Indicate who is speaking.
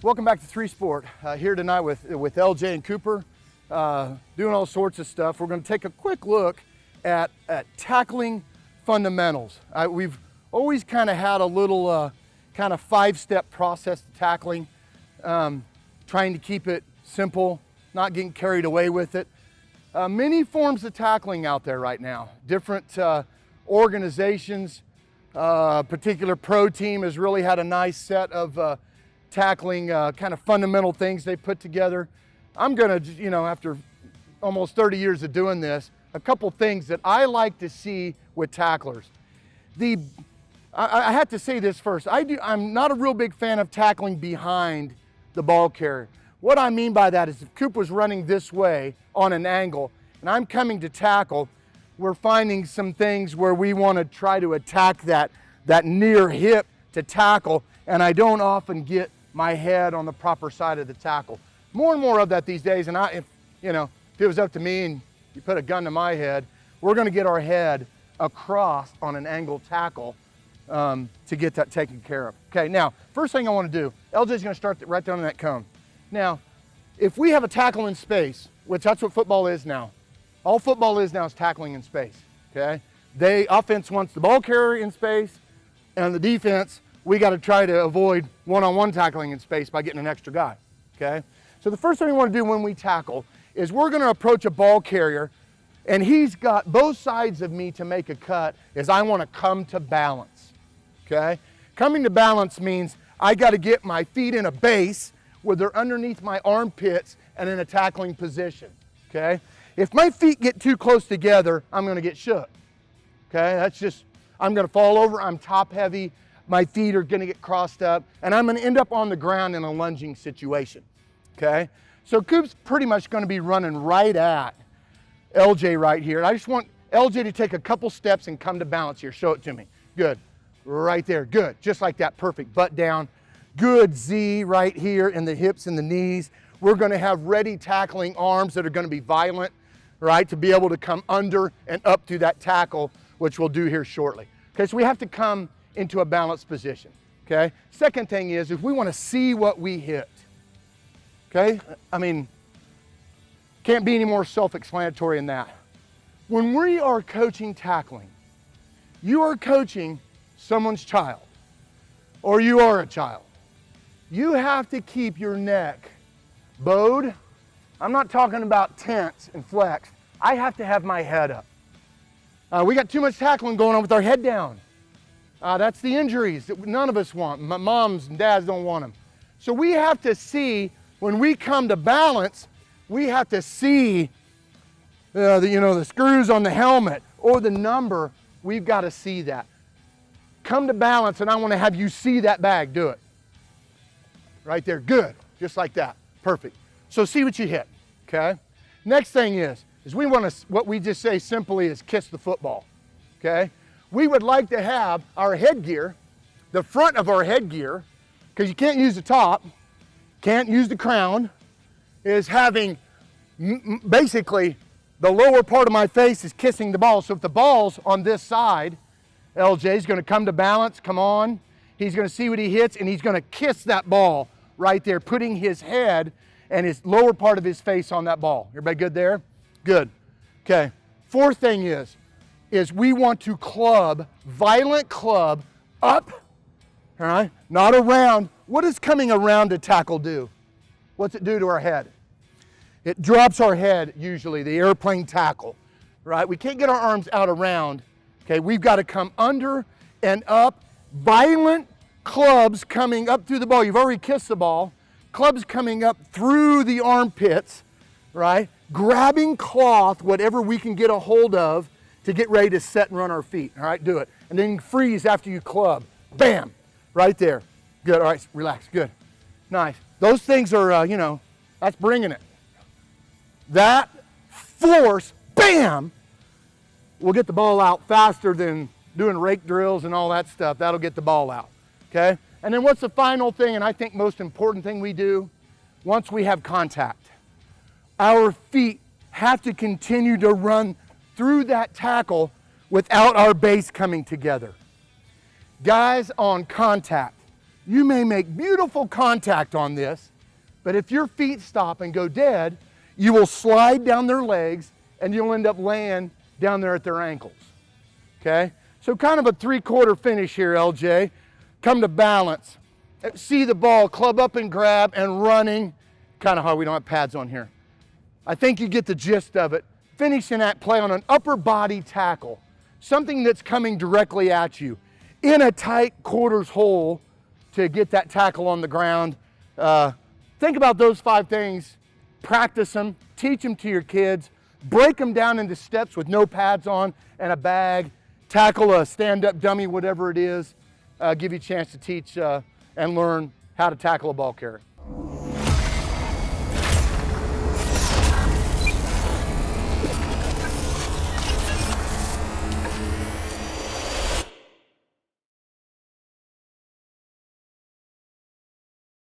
Speaker 1: Welcome back to Three Sport. Here tonight with LJ and Cooper, doing all sorts of stuff. We're going to take a quick look at tackling fundamentals. We've always kind of had a little kind of five-step process to tackling, trying to keep it simple, not getting carried away with it. Many forms of tackling out there right now. Different organizations, particular pro team has really had a nice set of tackling kind of fundamental things they put together. I'm gonna, after almost 30 years of doing this, a couple things that I like to see with tacklers. I have to say this first. I'm not a real big fan of tackling behind the ball carrier. What I mean by that is if Coop was running this way on an angle and I'm coming to tackle, we're finding some things where we want to try to attack that near hip to tackle, and I don't often get my head on the proper side of the tackle. More and more of that these days, and if it was up to me and you put a gun to my head, we're going to get our head across on an angled tackle to get that taken care of. Okay, now, first thing I want to do, LJ's going to start right down in that cone. Now, if we have a tackle in space, which that's what football is now, all football is now is tackling in space, okay? Offense wants the ball carrier in space, and the defense, we got to try to avoid one-on-one tackling in space by getting an extra guy, okay? So the first thing we want to do when we tackle is we're going to approach a ball carrier, and he's got both sides of me to make a cut, is I want to come to balance, okay? Coming to balance means I got to get my feet in a base where they're underneath my armpits and in a tackling position, okay? If my feet get too close together, I'm going to get shook, okay? That's just, I'm going to fall over, I'm top heavy, my feet are going to get crossed up, and I'm going to end up on the ground in a lunging situation, okay? So Coop's pretty much going to be running right at LJ right here. And I just want LJ to take a couple steps and come to balance here. Show it to me. Good. Right there. Good. Just like that. Perfect. Butt down. Good Z right here in the hips and the knees. We're going to have ready tackling arms that are going to be violent, right, to be able to come under and up through that tackle, which we'll do here shortly. Okay, so we have to come into a balanced position, okay? Second thing is if we want to see what we hit, okay? I mean, can't be any more self-explanatory than that. When we are coaching tackling, you are coaching someone's child, or you are a child. You have to keep your neck bowed. I'm not talking about tense and flexed. I have to have my head up. We got too much tackling going on with our head down. That's the injuries that none of us want. Moms and dads don't want them. So we have to see, when we come to balance, we have to see the screws on the helmet or the number. We've got to see that. Come to balance, and I want to have you see that bag. Do it. Right there. Good. Just like that. Perfect. So see what you hit. Okay? Next thing is we want to, what we just say simply is kiss the football. Okay? We would like to have our headgear, the front of our headgear, because you can't use the top, can't use the crown, is having basically the lower part of my face is kissing the ball. So if the ball's on this side, LJ's going to come to balance, come on. He's going to see what he hits, and he's going to kiss that ball right there, putting his head and his lower part of his face on that ball. Everybody good there? Good. Okay. Fourth thing is we want to club, violent club, up, all right, not around. What does coming around a tackle do? What's it do to our head? It drops our head, usually, the airplane tackle, right? We can't get our arms out around, okay? We've got to come under and up, violent clubs coming up through the ball. You've already kissed the ball. Clubs coming up through the armpits, right? Grabbing cloth, whatever we can get a hold of, to get ready to set and run our feet. All right, do it. And then freeze after you club. Bam, right there. Good, all right, relax, good. Nice. Those things are, that's bringing it. That force, bam, will get the ball out faster than doing rake drills and all that stuff. That'll get the ball out, okay? And then what's the final thing, and I think most important thing we do, once we have contact? Our feet have to continue to run through that tackle without our base coming together. Guys, on contact, You may make beautiful contact on this, but if your feet stop and go dead, you will slide down their legs and you'll end up laying down there at their ankles, okay? So kind of a 3/4 finish here, LJ. Come to balance. See the ball, club up and grab, and running. Kind of hard, we don't have pads on here. I think you get the gist of it. Finishing that play on an upper body tackle, something that's coming directly at you in a tight quarters hole to get that tackle on the ground. Think about those 5 things, practice them, teach them to your kids, break them down into steps with no pads on and a bag, tackle a stand-up dummy, whatever it is, give you a chance to teach and learn how to tackle a ball carrier.